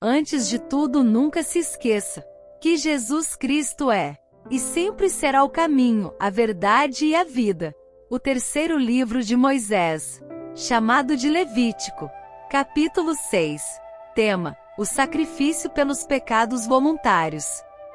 Antes de tudo, nunca se esqueça que Jesus Cristo é e sempre será o caminho, a verdade e a vida. O terceiro livro de Moisés, chamado de Levítico, capítulo 6. Tema: o sacrifício pelos pecados voluntários.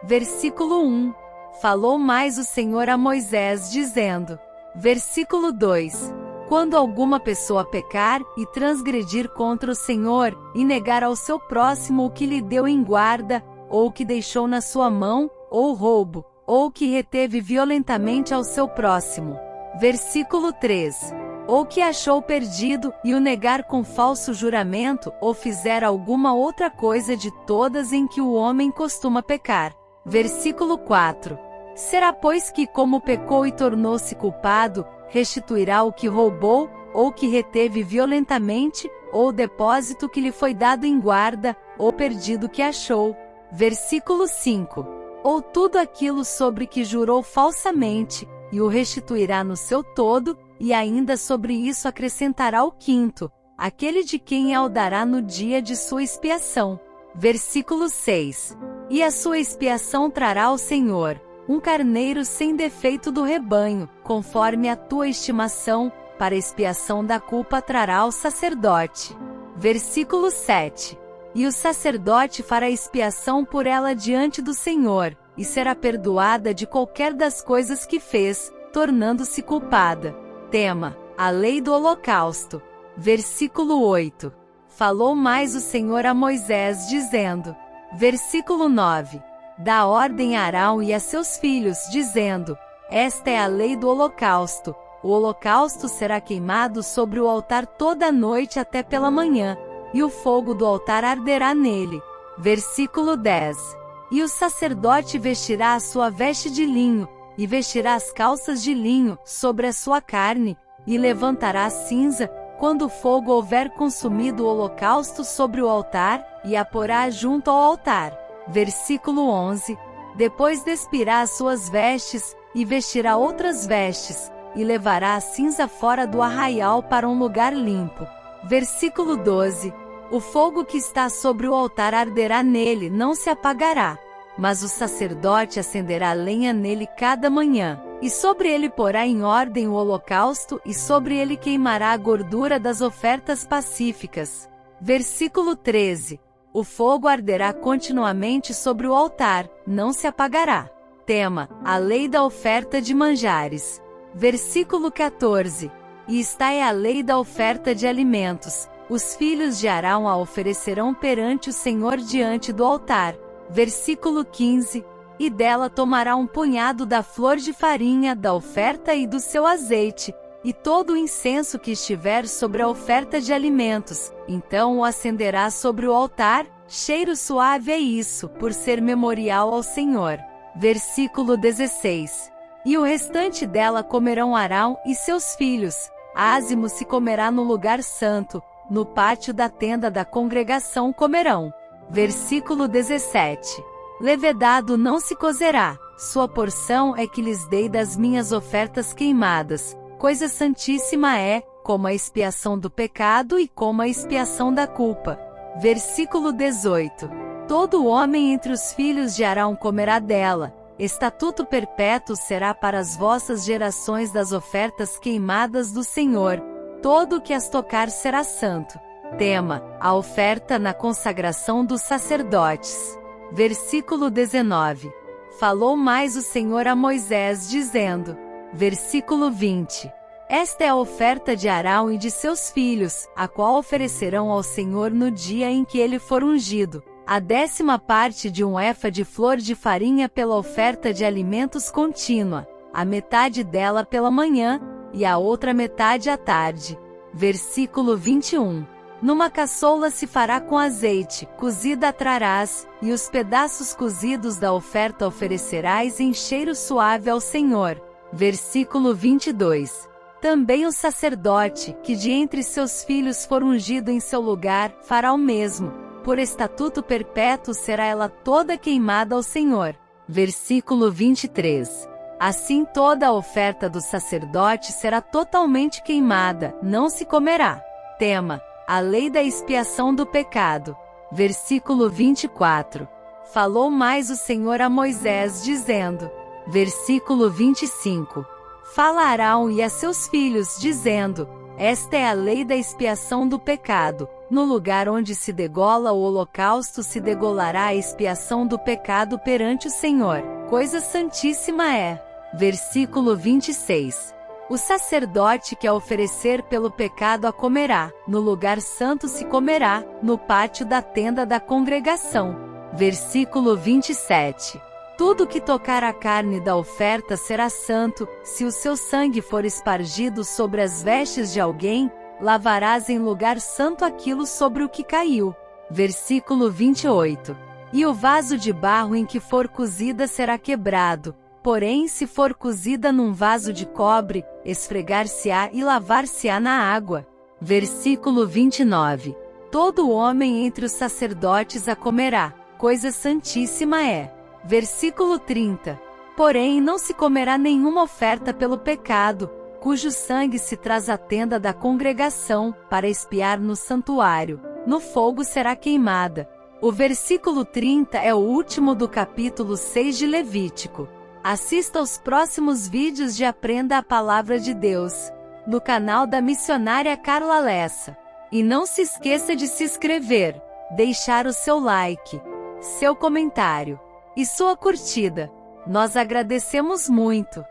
Versículo 1. Falou mais o Senhor a Moisés, dizendo. Versículo 2. Quando alguma pessoa pecar e transgredir contra o Senhor, e negar ao seu próximo o que lhe deu em guarda, ou o que deixou na sua mão, ou roubo, ou que reteve violentamente ao seu próximo. Versículo 3. Ou que achou perdido, e o negar com falso juramento, ou fizer alguma outra coisa de todas em que o homem costuma pecar. Versículo 4. Será, pois, que como pecou e tornou-se culpado, restituirá o que roubou, ou que reteve violentamente, ou o depósito que lhe foi dado em guarda, ou perdido que achou. Versículo 5. Ou tudo aquilo sobre que jurou falsamente, e o restituirá no seu todo, e ainda sobre isso acrescentará o quinto, aquele de quem o dará no dia de sua expiação. Versículo 6. E a sua expiação trará ao Senhor um carneiro sem defeito do rebanho, conforme a tua estimação, para expiação da culpa trará ao sacerdote. Versículo 7. E o sacerdote fará expiação por ela diante do Senhor, e será perdoada de qualquer das coisas que fez, tornando-se culpada. Tema: a lei do holocausto. Versículo 8. Falou mais o Senhor a Moisés, dizendo. Versículo 9. Dá ordem a Arão e a seus filhos, dizendo: esta é a lei do holocausto. O holocausto será queimado sobre o altar toda a noite até pela manhã, e o fogo do altar arderá nele. Versículo 10. E o sacerdote vestirá a sua veste de linho, e vestirá as calças de linho sobre a sua carne, e levantará a cinza, quando o fogo houver consumido o holocausto sobre o altar, e a porá junto ao altar. Versículo 11. Depois despirá as suas vestes, e vestirá outras vestes, e levará a cinza fora do arraial para um lugar limpo. Versículo 12. O fogo que está sobre o altar arderá nele, não se apagará. Mas o sacerdote acenderá lenha nele cada manhã, e sobre ele porá em ordem o holocausto, e sobre ele queimará a gordura das ofertas pacíficas. Versículo 13. O fogo arderá continuamente sobre o altar, não se apagará. Tema: a lei da oferta de manjares. Versículo 14. E esta é a lei da oferta de alimentos. Os filhos de Arão a oferecerão perante o Senhor diante do altar. Versículo 15. E dela tomará um punhado da flor de farinha da oferta e do seu azeite, e todo o incenso que estiver sobre a oferta de alimentos, então o acenderá sobre o altar. Cheiro suave é isso, por ser memorial ao Senhor. Versículo 16. E o restante dela comerão Arão e seus filhos. Ázimo se comerá no lugar santo, no pátio da tenda da congregação comerão. Versículo 17. Levedado não se cozerá, sua porção é que lhes dei das minhas ofertas queimadas. Coisa santíssima é, como a expiação do pecado e como a expiação da culpa. Versículo 18. Todo homem entre os filhos de Arão comerá dela. Estatuto perpétuo será para as vossas gerações das ofertas queimadas do Senhor. Todo o que as tocar será santo. Tema: a oferta na consagração dos sacerdotes. Versículo 19. Falou mais o Senhor a Moisés, dizendo. Versículo 20. Esta é a oferta de Arão e de seus filhos, a qual oferecerão ao Senhor no dia em que ele for ungido. A 10ª parte de um efa de flor de farinha pela oferta de alimentos contínua, a metade dela pela manhã, e a outra metade à tarde. Versículo 21. Numa caçoula se fará com azeite, cozida a trarás, e os pedaços cozidos da oferta oferecerás em cheiro suave ao Senhor. Versículo 22. Também o sacerdote, que de entre seus filhos for ungido em seu lugar, fará o mesmo. Por estatuto perpétuo será ela toda queimada ao Senhor. Versículo 23. Assim toda a oferta do sacerdote será totalmente queimada, não se comerá. Tema: a lei da expiação do pecado. Versículo 24. Falou mais o Senhor a Moisés, dizendo. Versículo 25. Fala a Arão e a seus filhos, dizendo: Esta é a lei da expiação do pecado. No lugar onde se degola o holocausto se degolará a expiação do pecado perante o Senhor. Coisa santíssima é. Versículo 26. O sacerdote que a oferecer pelo pecado a comerá, no lugar santo se comerá, no pátio da tenda da congregação. Versículo 27. Tudo que tocar a carne da oferta será santo, se o seu sangue for espargido sobre as vestes de alguém, lavarás em lugar santo aquilo sobre o que caiu. Versículo 28. E o vaso de barro em que for cozida será quebrado, porém se for cozida num vaso de cobre, esfregar-se-á e lavar-se-á na água. Versículo 29. Todo homem entre os sacerdotes a comerá, coisa santíssima é. Versículo 30. Porém não se comerá nenhuma oferta pelo pecado, cujo sangue se traz à tenda da congregação, para expiar no santuário. No fogo será queimada. O versículo 30 é o último do capítulo 6 de Levítico. Assista aos próximos vídeos de Aprenda a Palavra de Deus, no canal da missionária Carla Lessa. E não se esqueça de se inscrever, deixar o seu like, seu comentário e sua curtida. Nós agradecemos muito.